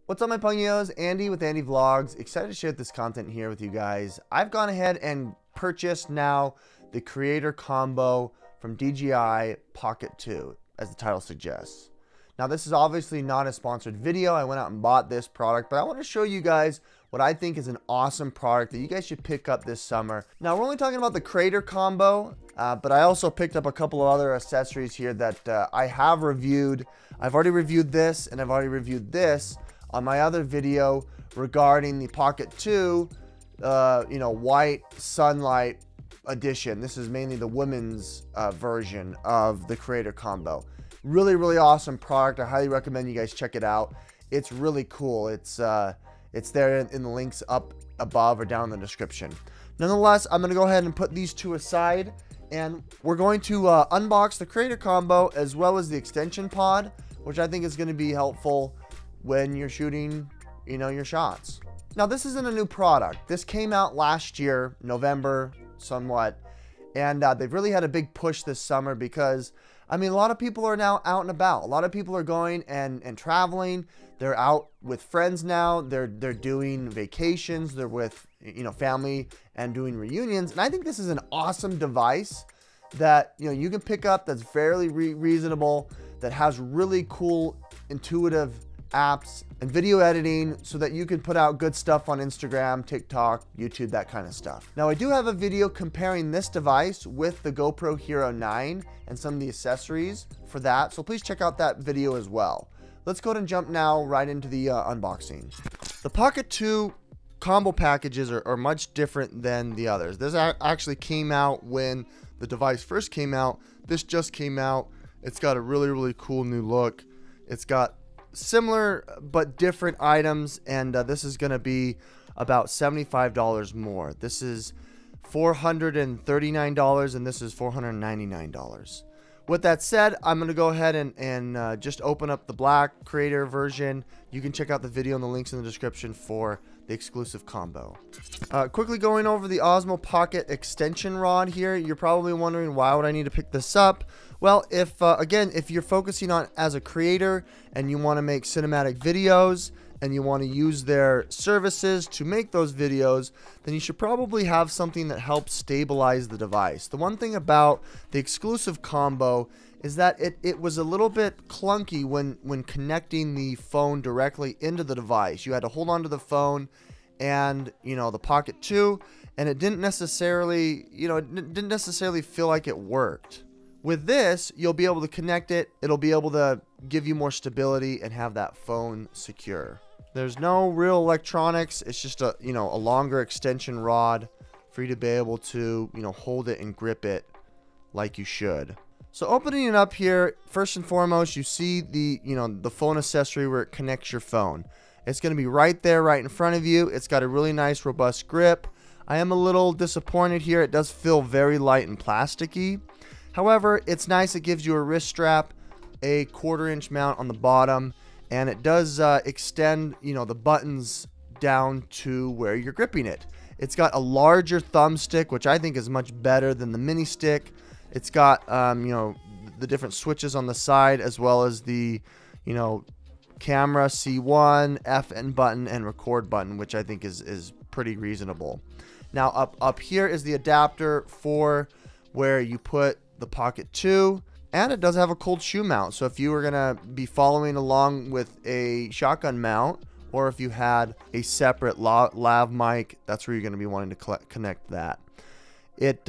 What's up, my Pungios? Andy with Andy Vlogs. Excited to share this content here with you guys. I've gone ahead and purchased now the Creator Combo from DJI Pocket 2, as the title suggests. Now, this is obviously not a sponsored video. I went out and bought this product, but I want to show you guys what I think is an awesome product that you guys should pick up this summer. Now, we're only talking about the Creator Combo, but I also picked up a couple of other accessories here that I have reviewed. I've already reviewed this, and I've already reviewed this on my other video regarding the Pocket 2, white sunlight edition. This is mainly the women's version of the Creator Combo. Really, really awesome product. I highly recommend you guys check it out. It's really cool. It's there in the links up above or down in the description. Nonetheless, I'm going to go ahead and put these two aside, and we're going to unbox the Creator Combo as well as the extension pod, which I think is going to be helpful when you're shooting, your shots. Now, this isn't a new product. This came out last year, November, somewhat, and they've really had a big push this summer because, a lot of people are now out and about. A lot of people are going and traveling. They're out with friends now. They're doing vacations. They're with, family and doing reunions. And I think this is an awesome device that, you can pick up that's fairly reasonable, that has really cool, intuitive apps and video editing so that you can put out good stuff on Instagram, TikTok, YouTube, that kind of stuff. Now, I do have a video comparing this device with the GoPro Hero 9 and some of the accessories for that, so please check out that video as well. Let's go ahead and jump now right into the unboxing. The Pocket 2 combo packages are much different than the others. This actually came out when the device first came out. This just came out. It's got a really, really cool new look. It's got similar but different items, and this is going to be about $75 more. This is $439 and this is $499. With that said, I'm going to go ahead and just open up the black Creator version. You can check out the video and the links in the description for the exclusive combo. Quickly going over the Osmo Pocket extension rod here. You're probably wondering, why would I need to pick this up? Well, if you're focusing on as a creator and you want to make cinematic videos and you want to use their services to make those videos, then you should probably have something that helps stabilize the device. The one thing about the exclusive combo is that it was a little bit clunky when connecting the phone directly into the device. You had to hold on to the phone and the Pocket 2, and it didn't necessarily feel like it worked. With this, you'll be able to connect it. It'll be able to give you more stability and have that phone secure. There's no real electronics. It's just a longer extension rod for you to be able to hold it and grip it like you should. So opening it up here, first and foremost, you see the the phone accessory where it connects your phone. It's going to be right there, right in front of you. It's got a really nice, robust grip. I am a little disappointed here. It does feel very light and plasticky. However, it's nice. It gives you a wrist strap, a 1/4-inch mount on the bottom, and it does extend, the buttons down to where you're gripping it. It's got a larger thumbstick, which I think is much better than the mini stick. It's got, the different switches on the side, as well as the, camera C1, FN button, and record button, which I think is pretty reasonable. Now, up here is the adapter for where you put the Pocket 2, and it does have a cold shoe mount. So if you were gonna be following along with a shotgun mount, or if you had a separate lav mic, that's where you're gonna be wanting to connect that. It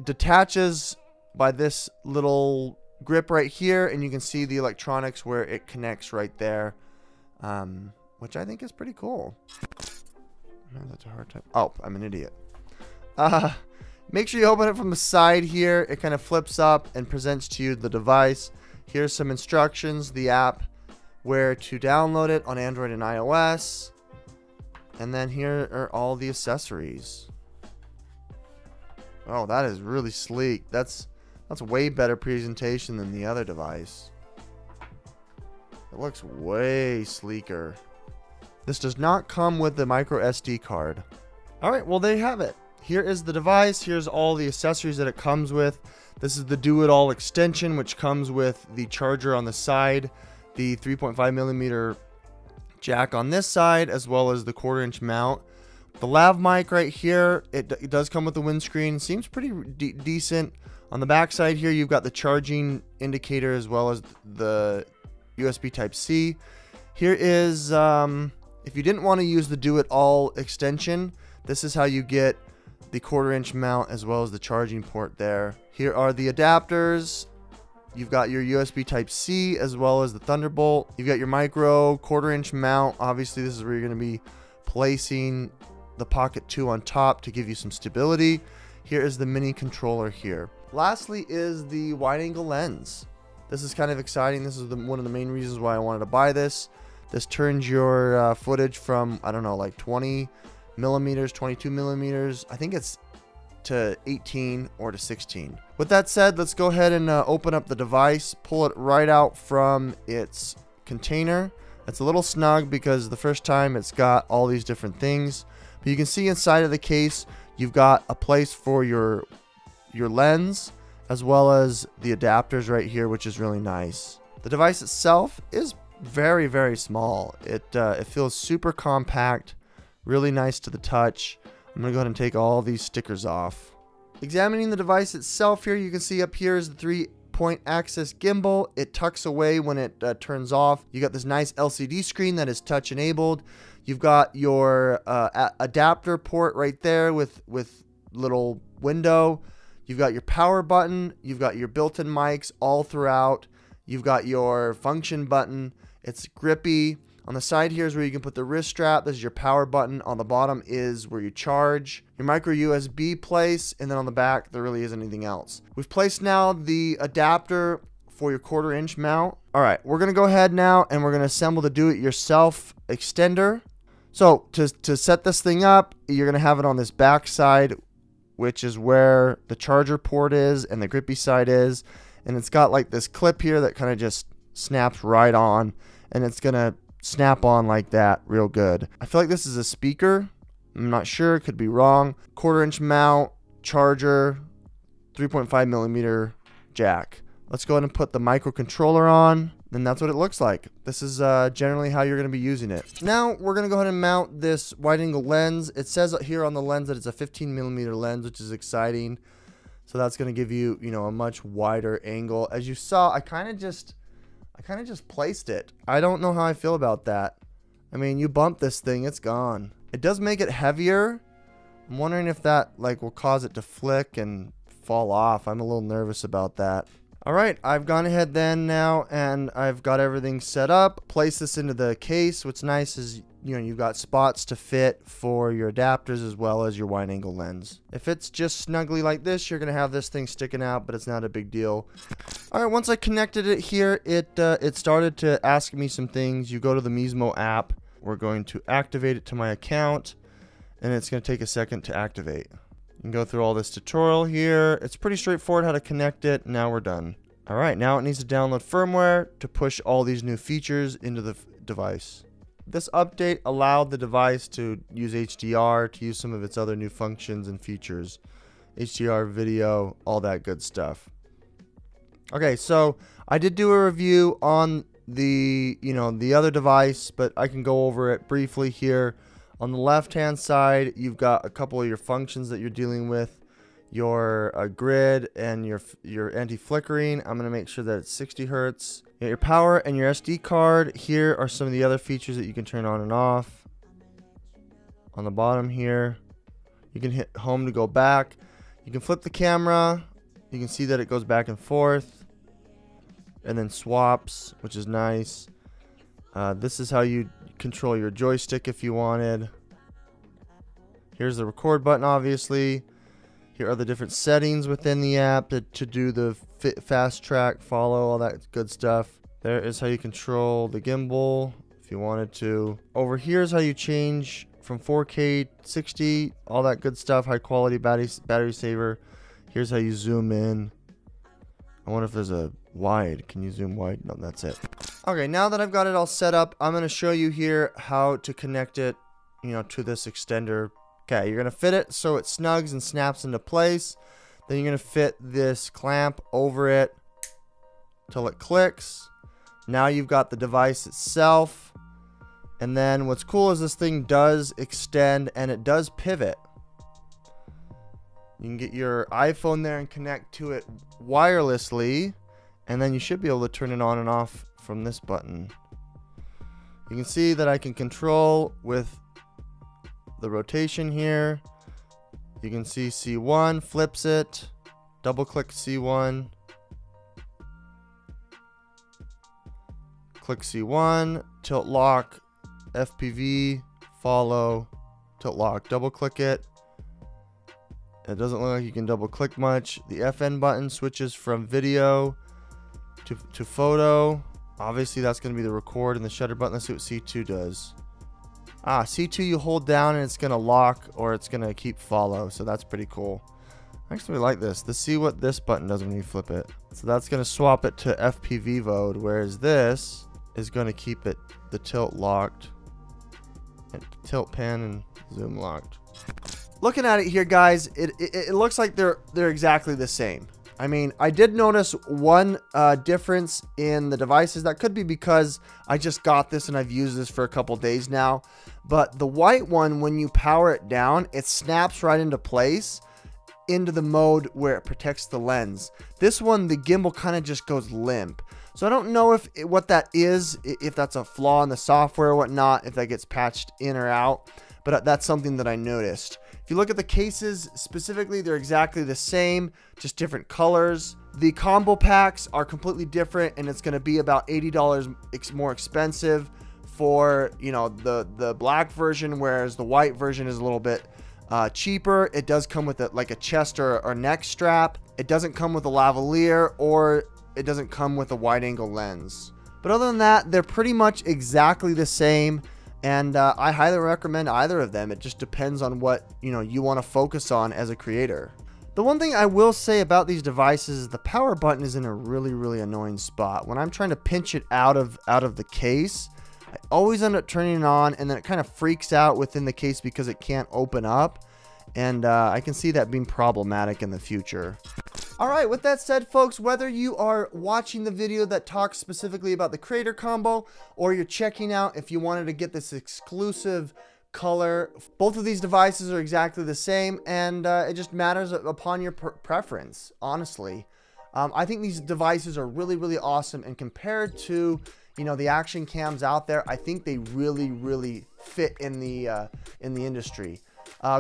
detaches by this little grip right here, and you can see the electronics where it connects right there, which I think is pretty cool. That's a hard time. Oh, I'm an idiot. Make sure you open it from the side here. It kind of flips up and presents to you the device. Here's some instructions, the app, where to download it on Android and iOS. And then here are all the accessories. Oh, that is really sleek. That's way better presentation than the other device. It looks way sleeker. This does not come with the micro SD card. All right, well, there you have it. Here is the device. Here's all the accessories that it comes with. This is the do-it-all extension, which comes with the charger on the side, the 3.5mm jack on this side, as well as the 1/4-inch mount. The lav mic right here, it does come with the windscreen. Seems pretty decent. On the back side here, you've got the charging indicator as well as the USB Type-C. Here is, if you didn't want to use the Do It All extension, this is how you get the 1/4-inch mount as well as the charging port there. Here are the adapters. You've got your USB Type-C as well as the Thunderbolt. You've got your micro 1/4-inch mount. Obviously, this is where you're going to be placing the Pocket 2 on top to give you some stability. Here is the mini controller here. Lastly is the wide angle lens. This is kind of exciting. This is one of the main reasons why I wanted to buy this. This turns your footage from, I don't know, like 20 millimeters, 22 millimeters. I think it's to 18 or to 16. With that said, let's go ahead and open up the device, pull it right out from its container. It's a little snug because the first time it's got all these different things. But you can see inside of the case, you've got a place for your lens as well as the adapters right here, which is really nice. The device itself is very, very small. It feels super compact, really nice to the touch. I'm gonna go ahead and take all these stickers off. Examining the device itself here, you can see up here is the 3-point axis gimbal. It tucks away when it turns off. You got this nice LCD screen that is touch enabled. You've got your adapter port right there with little window. You've got your power button. You've got your built-in mics all throughout. You've got your function button. It's grippy. On the side here is where you can put the wrist strap. This is your power button. On the bottom is where you charge. Your micro USB place, and then on the back there really isn't anything else. We've placed now the adapter for your 1/4-inch mount. All right, we're gonna go ahead now and we're gonna assemble the do-it-yourself extender. So to set this thing up, you're gonna have it on this back side, which is where the charger port is and the grippy side is, and it's got like this clip here that kind of just snaps right on, and it's gonna snap on like that real good. I feel like this is a speaker. I'm not sure, could be wrong. 1/4-inch mount, charger, 3.5 millimeter jack. Let's go ahead and put the microcontroller on, and that's what it looks like. This is generally how you're going to be using it. Now we're going to go ahead and mount this wide angle lens. It says here on the lens that it's a 15 millimeter lens, which is exciting. So that's going to give you, a much wider angle. As you saw, I kind of just placed it. I don't know how I feel about that. I mean, you bump this thing, it's gone. It does make it heavier. I'm wondering if that will cause it to flick and fall off. I'm a little nervous about that. All right, I've gone ahead then now and I've got everything set up. Place this into the case. What's nice is, you've got spots to fit for your adapters as well as your wide angle lens. If it's just snugly like this, you're gonna have this thing sticking out, but it's not a big deal. All right, once I connected it here, it started to ask me some things. You go to the Mismo app. We're going to activate it to my account, and it's gonna take a second to activate. You can go through all this tutorial here. It's pretty straightforward how to connect it. Now we're done. All right, now it needs to download firmware to push all these new features into the device. This update allowed the device to use HDR, to use some of its other new functions and features. HDR video, all that good stuff. Okay, so I did do a review on the other device, but I can go over it briefly here. On the left-hand side, you've got a couple of your functions that you're dealing with. Your grid and your anti-flickering. I'm going to make sure that it's 60 hertz. You got your power and your SD card. Here are some of the other features that you can turn on and off. On the bottom here, you can hit home to go back. You can flip the camera. You can see that it goes back and forth and then swaps, which is nice. This is how you control your joystick if you wanted. Here's the record button, obviously. Here are the different settings within the app to do the fast track, follow, all that good stuff. There is how you control the gimbal if you wanted to. Over here is how you change from 4K, 60, all that good stuff, high quality battery saver. Here's how you zoom in. I wonder if there's a wide. Can you zoom wide? No, that's it. Okay, now that I've got it all set up, I'm going to show you here how to connect it, to this extender. Okay, you're going to fit it so it snugs and snaps into place. Then you're going to fit this clamp over it till it clicks. Now you've got the device itself. And then what's cool is this thing does extend and it does pivot. You can get your iPhone there and connect to it wirelessly, and then you should be able to turn it on and off from this button. You can see that I can control with the rotation here. You can see C1 flips it, double click C1, click C1, tilt lock, FPV, follow, tilt lock, double click it. It doesn't look like you can double click much. The FN button switches from video to photo. Obviously that's going to be the record, and the shutter button. Let's see what C2 does. C2 you hold down and it's going to lock, or it's going to keep follow. So that's pretty cool. I actually like this. Let's see what this button does when you flip it. So that's going to swap it to FPV mode, whereas this is going to keep it the tilt locked, and tilt pan and zoom locked. Looking at it here, guys, it looks like they're exactly the same. I mean, I did notice one difference in the devices. That could be because I just got this and I've used this for a couple days now. But the white one, when you power it down, it snaps right into place into the mode where it protects the lens. This one, the gimbal kind of just goes limp. So I don't know what that is, if that's a flaw in the software or whatnot, if that gets patched in or out. But that's something that I noticed. If you look at the cases specifically, they're exactly the same, just different colors. The combo packs are completely different, and it's going to be about $80 more expensive for, you know, the black version, whereas the white version is a little bit cheaper. It does come with like a chest or neck strap. It doesn't come with a lavalier, or it doesn't come with a wide angle lens. But other than that, they're pretty much exactly the same. And I highly recommend either of them. It just depends on what you want to focus on as a creator. The one thing I will say about these devices is the power button is in a really annoying spot. When I'm trying to pinch it out of the case, I always end up turning it on, and then it kind of freaks out within the case because it can't open up. And I can see that being problematic in the future. All right, with that said, folks, whether you are watching the video that talks specifically about the creator combo, or you're checking out if you wanted to get this exclusive color, both of these devices are exactly the same, and it just matters upon your preference, honestly. I think these devices are really awesome, and compared to the action cams out there, I think they really fit in the industry.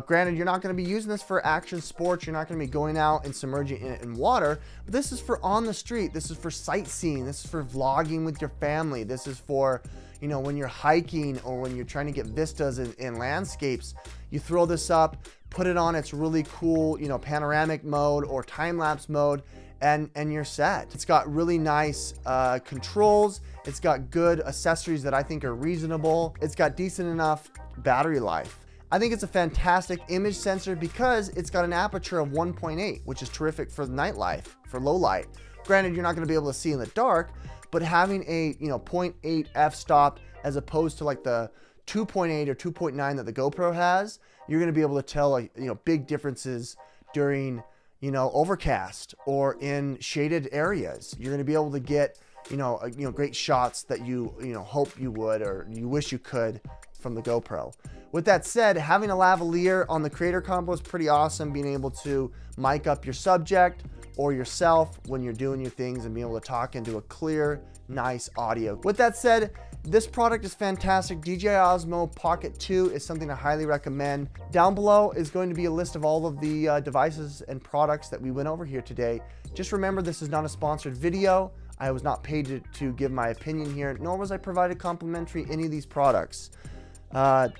Granted, you're not going to be using this for action sports. You're not going to be going out and submerging it in water. But this is for on the street. This is for sightseeing. This is for vlogging with your family. This is for, when you're hiking or when you're trying to get vistas in landscapes. You throw this up, put it on its really cool, panoramic mode or time-lapse mode, and you're set. It's got really nice controls. It's got good accessories that I think are reasonable. It's got decent enough battery life. I think it's a fantastic image sensor because it's got an aperture of 1.8, which is terrific for nightlife, for low light. Granted, you're not going to be able to see in the dark, but having a 0.8 f-stop as opposed to like the 2.8 or 2.9 that the GoPro has, you're going to be able to tell big differences during overcast or in shaded areas. You're going to be able to get great shots that you hope you would, or you wish you could, from the GoPro. With that said, having a lavalier on the creator combo is pretty awesome. Being able to mic up your subject or yourself when you're doing your things and being able to talk into a clear, nice audio. With that said, this product is fantastic. DJI Osmo Pocket 2 is something I highly recommend. Down below is going to be a list of all of the devices and products that we went over here today. Just remember, this is not a sponsored video. I was not paid to give my opinion here, nor was I provided complimentary any of these products.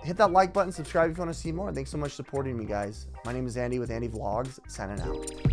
Hit that like button, subscribe if you want to see more. Thanks so much for supporting me, guys. My name is Andy with Andy Vlogs, signing out.